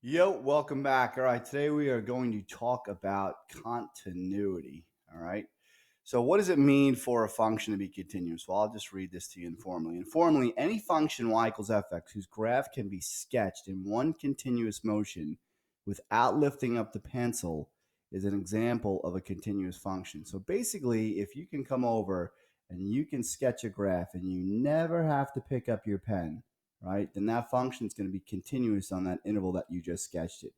Yo, welcome back. All right, today we are going to talk about continuity. All right. So, what does it mean for a function to be continuous? Well, I'll just read this to you informally. Informally, any function y equals fx whose graph can be sketched in one continuous motion without lifting up the pencil is an example of a continuous function. So, basically, if you can come over and you can sketch a graph and you never have to pick up your pen, right, then that function is going to be continuous on that interval that you just sketched it.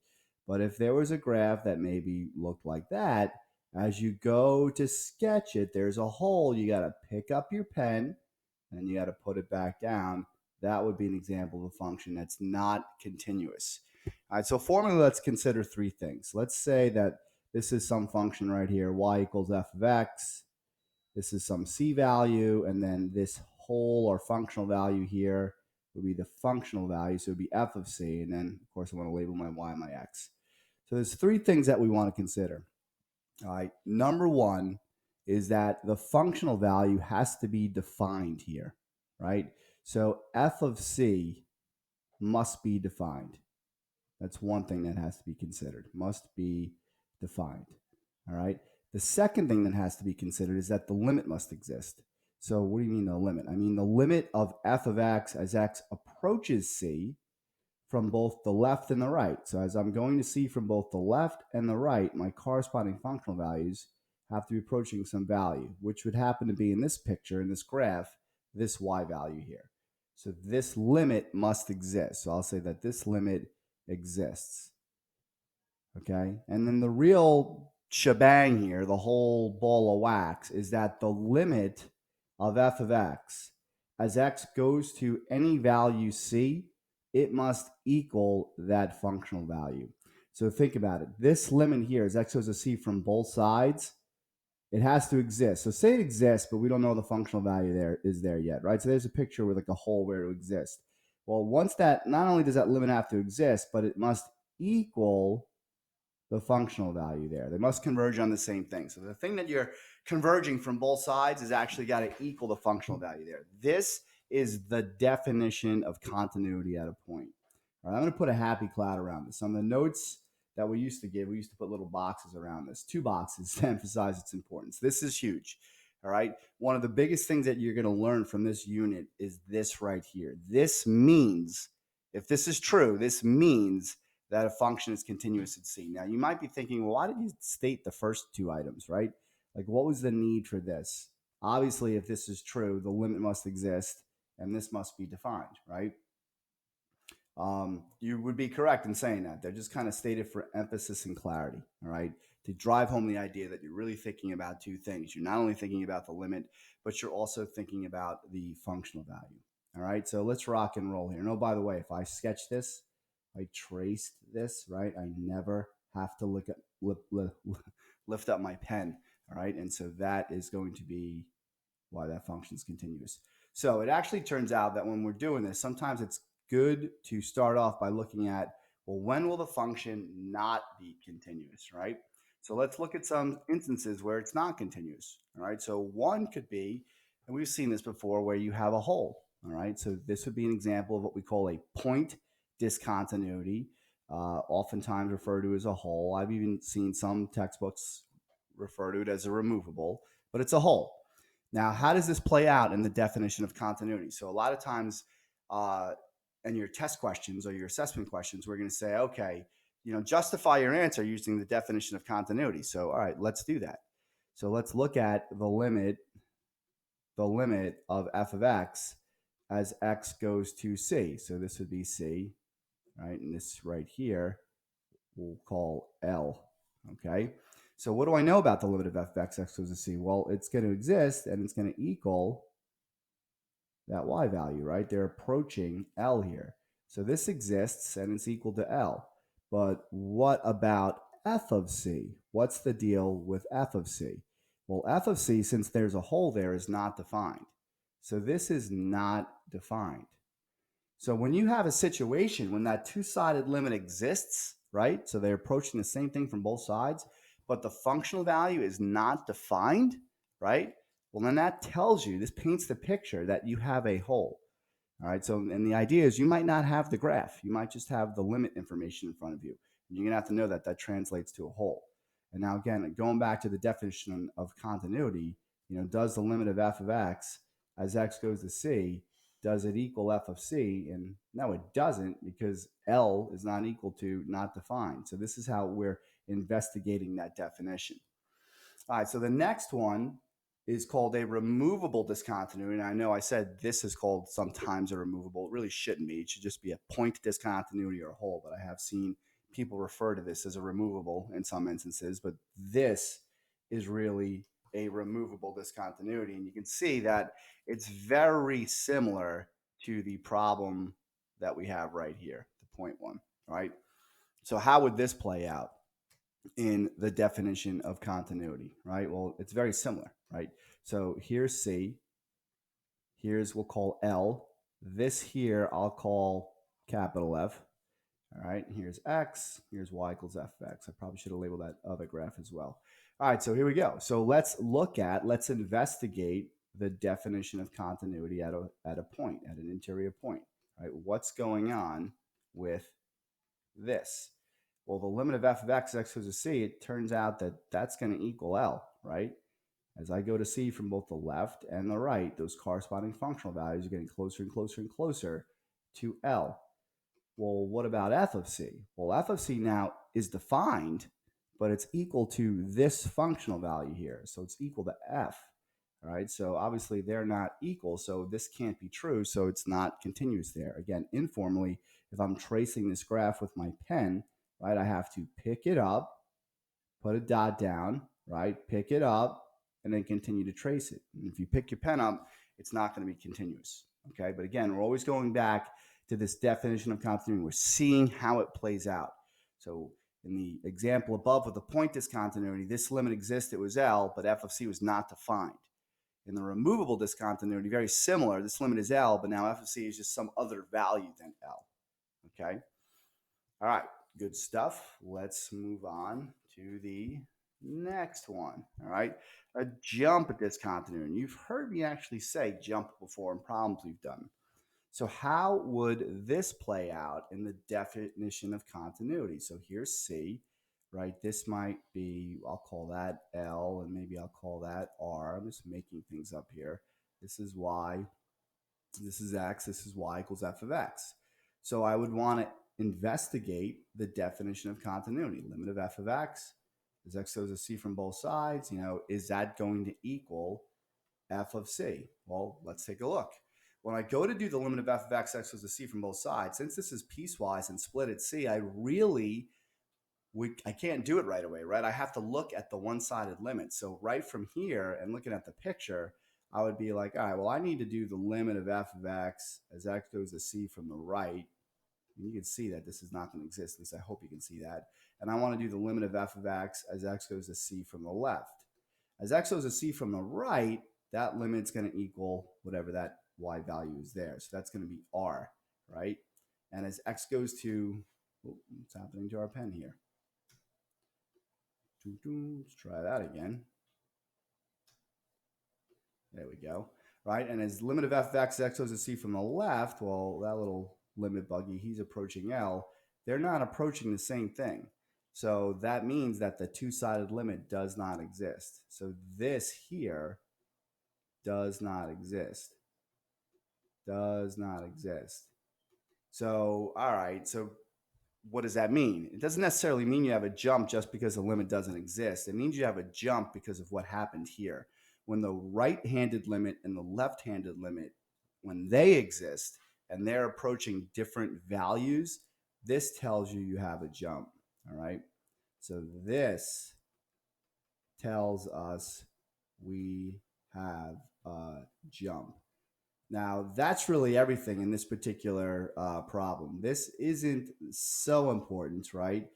But if there was a graph that maybe looked like that, as you go to sketch it, there's a hole. You got to pick up your pen and you got to put it back down. That would be an example of a function that's not continuous. All right, so formally, let's consider three things. Let's say that this is some function right here, y equals f of x. This is some c value, and then this whole or functional value here would be the functional value, so it would be f of c, and then, of course, I want to label my y and my x. So there's three things that we want to consider. All right, number one is that the functional value has to be defined here, right? So f of c must be defined. That's one thing that has to be considered, must be defined. All right. The second thing that has to be considered is that the limit must exist. So, what do you mean the limit? I mean the limit of f of x as x approaches c from both the left and the right. So, as I'm going to see from both the left and the right, my corresponding functional values have to be approaching some value, which would happen to be in this picture, in this graph, this y value here. So, this limit must exist. So, I'll say that this limit exists. Okay. And then the real shebang here, the whole ball of wax, is that the limit of f of x as x goes to any value c, it must equal that functional value. So think about it. This limit here, as x goes to c from both sides, it has to exist. So say it exists, but we don't know the functional value there is there yet, right? So there's a picture with like a hole where it exists. Well, once that, not only does that limit have to exist, but it must equal the functional value there. They must converge on the same thing. So the thing that you're converging from both sides is actually got to equal the functional value there. This is the definition of continuity at a point. All right, I'm going to put a happy cloud around this. On the notes that we used to give, we used to put little boxes around this, two boxes to emphasize its importance. This is huge. All right. One of the biggest things that you're going to learn from this unit is this right here. This means, if this is true, this means that a function is continuous at C. Now, you might be thinking, well, why did you state the first two items, right? Like, what was the need for this? Obviously, if this is true, the limit must exist and this must be defined, right? You would be correct in saying that. They're just kind of stated for emphasis and clarity, all right? To drive home the idea that you're really thinking about two things. You're not only thinking about the limit, but you're also thinking about the functional value. All right, so let's rock and roll here. And oh, by the way, if I sketch this, I traced this, right? I never have to lift up my pen, all right? And so that is going to be why that function is continuous. So it actually turns out that when we're doing this, sometimes it's good to start off by looking at, well, when will the function not be continuous, right? So let's look at some instances where it's not continuous, all right? So one could be, and we've seen this before, where you have a hole, all right? So this would be an example of what we call a point discontinuity, oftentimes referred to as a hole. I've even seen some textbooks refer to it as a removable, but it's a hole. Now, how does this play out in the definition of continuity? So a lot of times in your test questions or your assessment questions, we're going to say, okay, justify your answer using the definition of continuity. So, all right, let's do that. So let's look at the limit of f of x as x goes to c. So this would be c, right? And this right here we'll call L, okay? So what do I know about the limit of f of x goes to c? Well, it's going to exist and it's going to equal that y value, right? They're approaching L here. So this exists and it's equal to L. But what about f of c? What's the deal with f of c? Well, f of c, since there's a hole there, is not defined. So this is not defined. So when you have a situation when that two-sided limit exists, right? So they're approaching the same thing from both sides, but the functional value is not defined, right? Well, then that tells you, this paints the picture that you have a hole. All right. So, and the idea is you might not have the graph. You might just have the limit information in front of you. You're going to have to know that that translates to a hole. And now, again, going back to the definition of continuity, does the limit of f of x as x goes to c, does it equal f of c? And no, it doesn't, because L is not equal to not defined. So this is how we're investigating that definition. All right, so the next one is called a removable discontinuity. And I know I said this is called sometimes a removable. It really shouldn't be. It should just be a point discontinuity or a hole. But I have seen people refer to this as a removable in some instances. But this is really a removable discontinuity. And you can see that it's very similar to the problem that we have right here, the point one, right? So how would this play out in the definition of continuity, right? Well, it's very similar, right? So here's C, here's we'll call L. This here I'll call capital F. All right, here's X, here's Y equals F of X. I probably should have labeled that other graph as well. All right, so here we go. So let's investigate the definition of continuity at a point, at an interior point, right? What's going on with this? Well, the limit of f of x goes to c, it turns out that that's going to equal L, right? As I go to c from both the left and the right, those corresponding functional values are getting closer and closer and closer to L. Well, what about f of c? Well, f of c now is defined, but it's equal to this functional value here. So it's equal to f, all right? So obviously they're not equal, so this can't be true, so it's not continuous there. Again, informally, if I'm tracing this graph with my pen, right, I have to pick it up, put a dot down, right, pick it up, and then continue to trace it. And if you pick your pen up, it's not going to be continuous, okay? But again, we're always going back to this definition of continuity. We're seeing how it plays out. So in the example above with the point discontinuity, this limit exists, it was L, but f of c was not defined. In the removable discontinuity, very similar. This limit is L, but now f of c is just some other value than L. Okay? All right, good stuff. Let's move on to the next one. All right, a jump discontinuity. You've heard me actually say jump before in problems we've done. So how would this play out in the definition of continuity? So here's C, right? This might be, I'll call that L, and maybe I'll call that R. I'm just making things up here. This is Y, this is X, this is Y equals F of X. So I would want to investigate the definition of continuity. Limit of F of X, as X goes to C from both sides, is that going to equal F of C? Well, let's take a look. When I go to do the limit of f of x goes to c from both sides, since this is piecewise and split at c, I can't do it right away, right? I have to look at the one-sided limit. So right from here and looking at the picture, I would be like, all right, well, I need to do the limit of f of x as x goes to c from the right. And you can see that this is not going to exist. At least I hope you can see that. And I want to do the limit of f of x as x goes to c from the left. As x goes to c from the right, that limit's going to equal whatever that y value is there. So that's going to be r, right? And as x goes to, what's happening to our pen here? Let's try that again. There we go, right? And as limit of f of x goes to c from the left, well, that little limit buggy, he's approaching L. They're not approaching the same thing. So that means that the two-sided limit does not exist. So this here does not exist. Does not exist. So, all right. So what does that mean? It doesn't necessarily mean you have a jump just because the limit doesn't exist. It means you have a jump because of what happened here. When the right-handed limit and the left-handed limit, when they exist and they're approaching different values, this tells you you have a jump, all right? So this tells us we have a jump. Now, that's really everything in this particular problem. This isn't so important, right?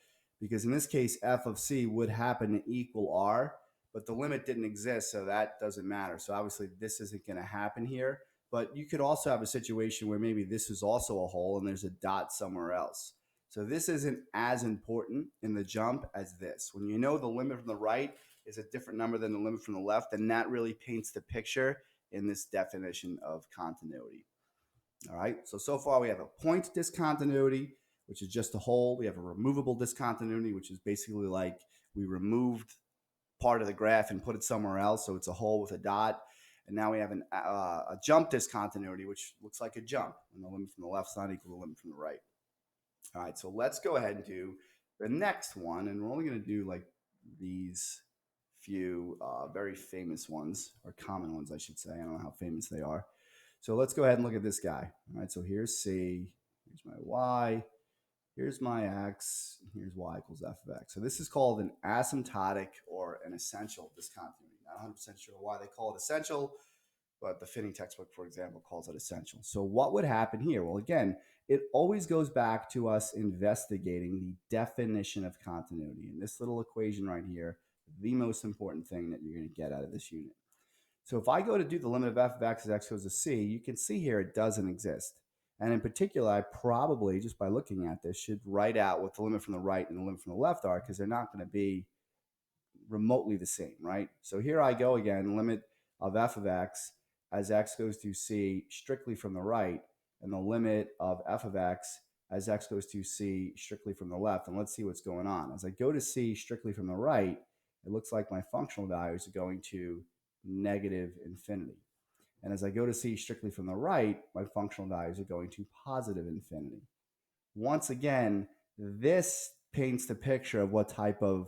Because in this case, f of c would happen to equal r, but the limit didn't exist, so that doesn't matter. So obviously, this isn't going to happen here. But you could also have a situation where maybe this is also a hole and there's a dot somewhere else. So this isn't as important in the jump as this. When you know the limit from the right is a different number than the limit from the left, then that really paints the picture in this definition of continuity. All right. So far we have a point discontinuity, which is just a hole. We have a removable discontinuity, which is basically like we removed part of the graph and put it somewhere else. So it's a hole with a dot. And now we have a jump discontinuity, which looks like a jump. And the limit from the left is not equal to the limit from the right. All right. So let's go ahead and do the next one. And we're only going to do like these few very famous ones, or common ones, I should say. I don't know how famous they are. So let's go ahead and look at this guy. All right, so here's C, here's my Y, here's my X, here's Y equals F of X. So this is called an asymptotic or an essential discontinuity. Not 100% sure why they call it essential, but the fitting textbook, for example, calls it essential. So what would happen here? Well, again, it always goes back to us investigating the definition of continuity. And this little equation right here, the most important thing that you're going to get out of this unit. So if I go to do the limit of f of x as x goes to c, you can see here it doesn't exist. And in particular, I probably, just by looking at this, should write out what the limit from the right and the limit from the left are, because they're not going to be remotely the same, right? So here I go again, limit of f of x as x goes to c strictly from the right, and the limit of f of x as x goes to c strictly from the left. And let's see what's going on. As I go to c strictly from the right, it looks like my functional values are going to negative infinity. And as I go to c strictly from the right, my functional values are going to positive infinity. Once again, this paints the picture of what type of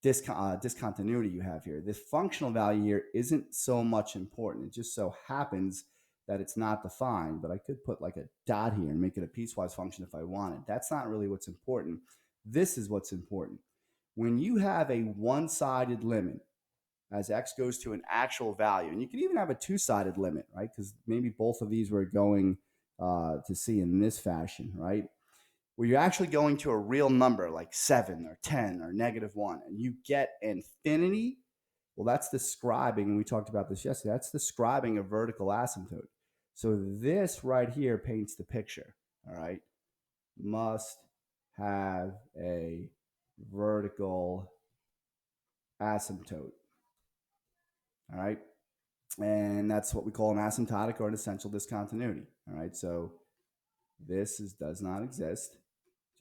discontinuity you have here. This functional value here isn't so much important. It just so happens that it's not defined, but I could put like a dot here and make it a piecewise function if I wanted. That's not really what's important. This is what's important. When you have a one-sided limit as x goes to an actual value, and you can even have a two-sided limit, right? Because maybe both of these were going to see in this fashion, right? Where you're actually going to a real number like 7 or 10 or -1, and you get infinity. Well, that's describing, and we talked about this yesterday, that's describing a vertical asymptote. So this right here paints the picture, all right? Must have a vertical asymptote, all right? And that's what we call an asymptotic or an essential discontinuity, all right? So does not exist,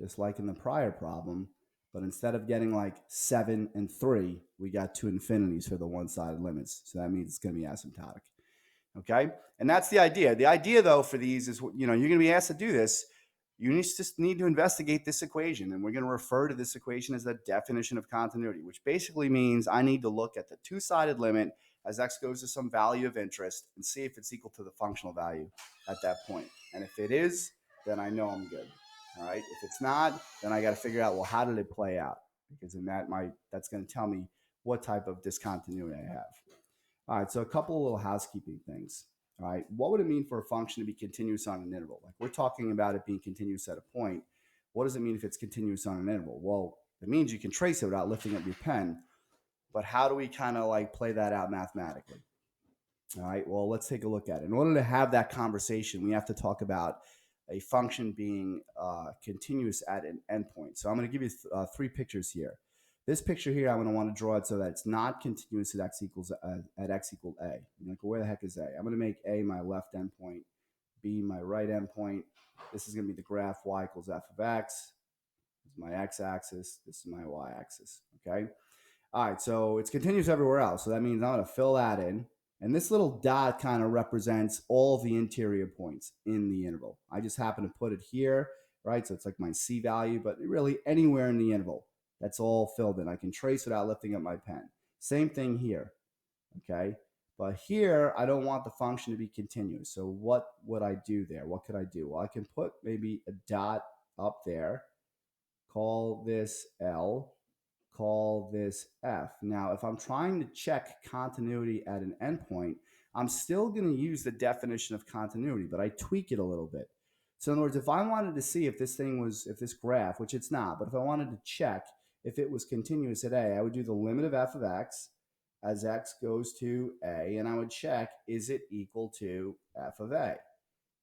just like in the prior problem, but instead of getting like 7 and 3, we got two infinities for the one-sided limits. So that means it's going to be asymptotic. Okay, and that's the idea. The idea, though, for these is, you're going to be asked to do this. You just need to investigate this equation, and we're going to refer to this equation as the definition of continuity, which basically means I need to look at the two-sided limit as x goes to some value of interest and see if it's equal to the functional value at that point. And if it is, then I know I'm good. All right. If it's not, then I got to figure out, well, how did it play out? Because then that's going to tell me what type of discontinuity I have. All right, so a couple of little housekeeping things. All right, what would it mean for a function to be continuous on an interval? Like we're talking about it being continuous at a point. What does it mean if it's continuous on an interval? Well, it means you can trace it without lifting up your pen. But how do we kind of like play that out mathematically? All right, well, let's take a look at it. In order to have that conversation, we have to talk about a function being continuous at an endpoint. So I'm going to give you three pictures here. This picture here, I'm going to want to draw it so that it's not continuous at x equals A. Like, where the heck is A? I'm going to make A my left endpoint, B my right endpoint. This is going to be the graph y equals f of x. This is my x-axis. This is my y-axis. Okay. All right, so it's continuous everywhere else. So that means I'm going to fill that in. And this little dot kind of represents all the interior points in the interval. I just happen to put it here, right? So it's like my C value, but really anywhere in the interval, that's all filled in. I can trace without lifting up my pen. Same thing here, okay? But here, I don't want the function to be continuous. So what would I do there? What could I do? Well, I can put maybe a dot up there, call this L, call this F. Now, if I'm trying to check continuity at an endpoint, I'm still going to use the definition of continuity, but I tweak it a little bit. So in other words, if I wanted to see if this graph, which it's not, but if I wanted to check if it was continuous at A, I would do the limit of f of x as x goes to A, and I would check, is it equal to f of A?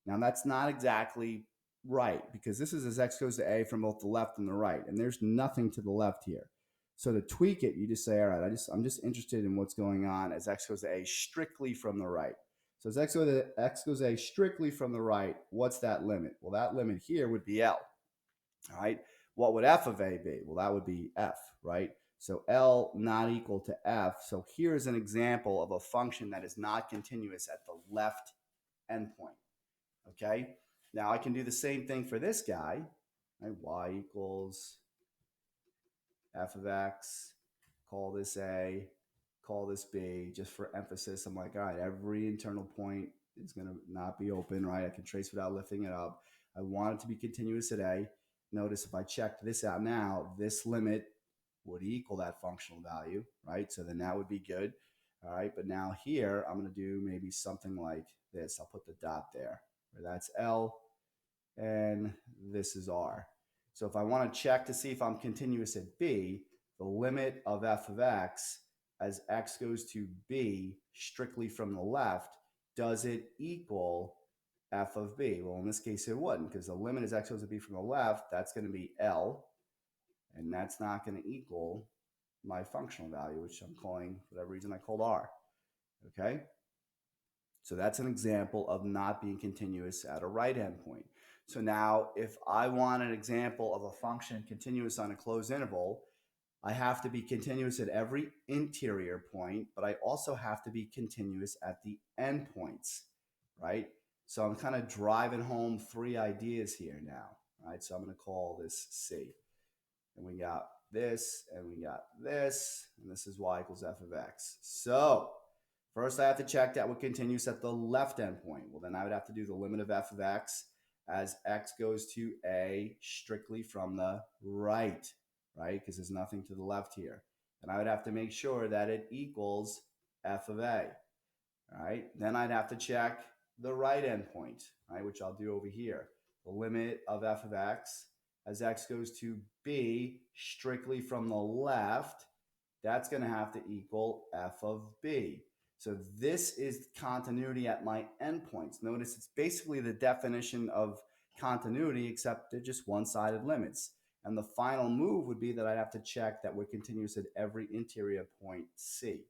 Now, that's not exactly right, because this is as x goes to A from both the left and the right, and there's nothing to the left here. So to tweak it, you just say, all right, I'm just interested in what's going on as x goes to A strictly from the right. So as x goes a strictly from the right, what's that limit? Well, that limit here would be L. All right. What would f of a be? Well, that would be f, right? So L not equal to f. So here's an example of a function that is not continuous at the left endpoint. Okay. Now I can do the same thing for this guy. Right? Y equals f of x, call this a, call this b, just for emphasis. I'm like, all right, every internal point is going to not be open, right? I can trace without lifting it up. I want it to be continuous at a. Notice if I checked this out now, this limit would equal that functional value, right? So then that would be good. All right, but now here I'm going to do maybe something like this. I'll put the dot there, where that's L, and this is R. So if I want to check to see if I'm continuous at B, the limit of f of x as x goes to B strictly from the left, does it equal f of B? Well, in this case, it wouldn't, because the limit as x goes to B from the left, that's going to be L, and that's not going to equal my functional value, which I'm calling, for whatever reason, I called R. Okay? So that's an example of not being continuous at a right endpoint. So now if I want an example of a function continuous on a closed interval, I have to be continuous at every interior point, but I also have to be continuous at the endpoints, right? So I'm kind of driving home three ideas here now, right? So I'm going to call this C. And we got this, and we got this, and this is y equals f of x. So first I have to check that we're continuous at the left endpoint. Well, then I would have to do the limit of f of x as x goes to a strictly from the right, right? Because there's nothing to the left here. And I would have to make sure that it equals f of a. All right. Then I'd have to check the right endpoint, right, which I'll do over here. The limit of f of x as x goes to b strictly from the left, that's going to have to equal f of b. So this is continuity at my endpoints. Notice it's basically the definition of continuity, except they're just one-sided limits. And the final move would be that I'd have to check that we're continuous at every interior point C.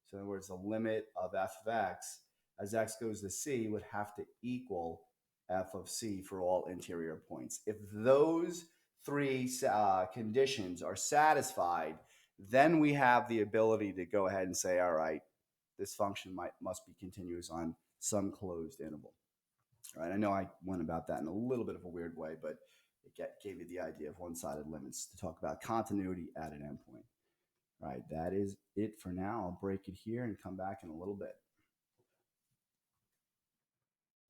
So in other words, the limit of f of x as x goes to c would have to equal f of c for all interior points. If those three conditions are satisfied, then we have the ability to go ahead and say, all right, this function must be continuous on some closed interval. All right, I know I went about that in a little bit of a weird way, but it gave you the idea of one-sided limits to talk about continuity at an endpoint. All right, that is it for now. I'll break it here and come back in a little bit.